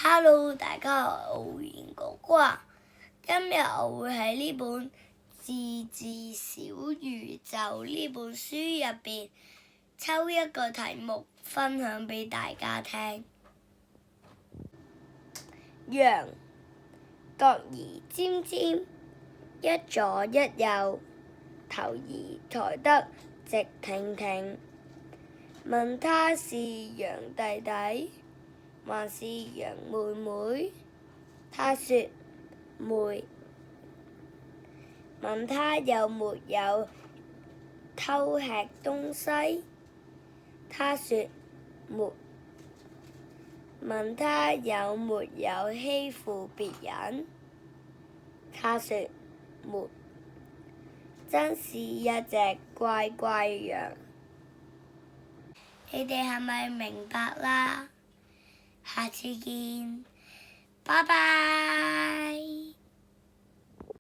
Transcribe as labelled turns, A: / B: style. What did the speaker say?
A: Hello，大家好，我係奧然哥哥啊。今日我會喺呢本《自治小宇宙》呢本書入邊抽一個題目分享俾大家聽。羊角兒尖尖，一左一右，頭兒抬得直挺挺。問他是羊弟弟還是羊妹妹？他說妹。問他有沒有偷吃東西？他說沒。問他有沒有欺負別人？他說沒。真是一隻乖乖羊。你哋係咪明白啦？下次見，拜拜。